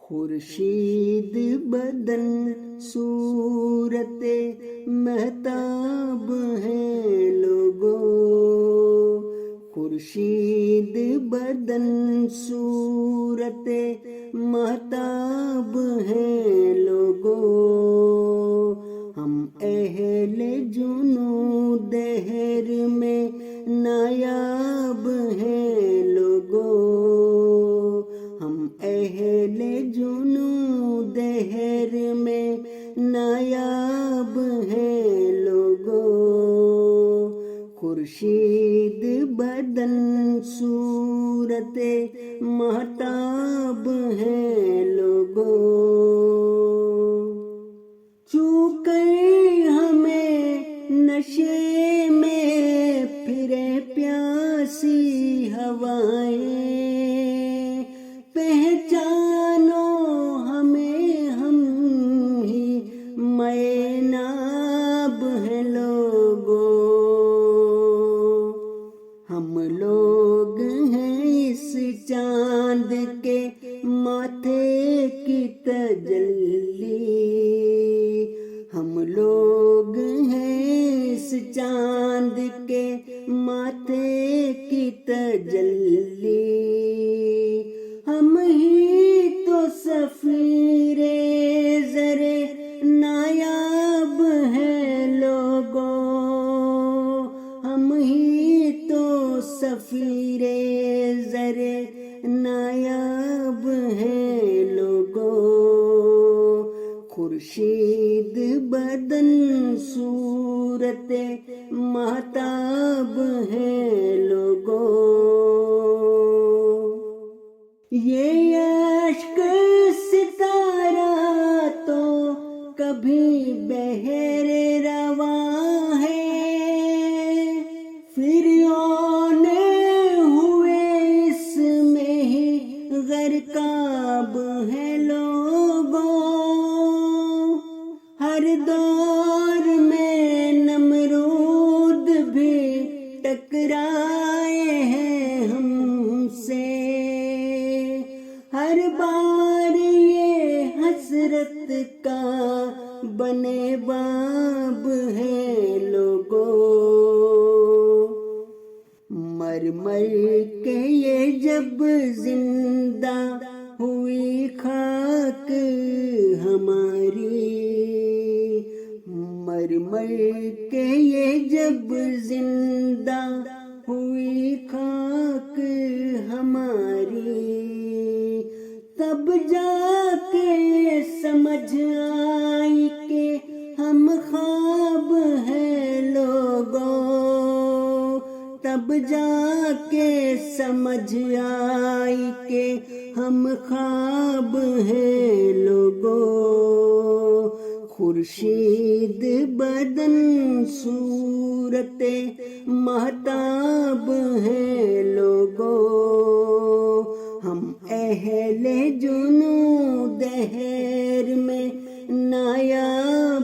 خورشید بدن صورت مہتاب ہیں لوگوں، خورشید بدن صورت مہتاب ہیں لوگوں، ہم اہل جنوں دہر میں نایاب ہیں لوگوں، ہم اہل جنوں دہر میں نایاب ہیں لوگوں، خورشید بدن صورت مہتاب ہیں لوگوں، چونکہ ہمیں نشے میں پھرے پیاسی ہوائیں، پہچانو ہمیں ہم ہی مے ناب ہیں لوگوں، ہم لوگ ہیں اس چاند کے ماتھے کی تجلی، ہم لوگ ہیں اس چاند کے ماتھے کی تجلی، ہم ہی تو سفیر زر نایاب ہیں لوگوں، ہم ہی تو سفیر زر نایاب ہیں لوگوں، خورشید بدن صورت مہتاب ہیں لوگوں، یہ اشک ستارہ تو کبھی بحر رواں ہے، فرعون ہوئے اس میں ہی غرقاب ہیں لوگوں، ہر دور میں نمرود بھی ٹکرائے ہیں ہم سے، ہر بار یہ حسرت کا بنے باب ہے لوگوں، مر مر کے یہ جب زندہ ہوئی خاک ہماری، مر مر کے یہ جب زندہ ہوئی خاک ہماری، تب جا کے سمجھ آئی کہ ہم خواب ہیں لوگوں، تب جا کے سمجھ آئی کہ ہم خواب ہیں لوگوں، خورشید بدن صورت مہتاب ہیں لوگوں، ہم اہل جنوں دہر میں نایاب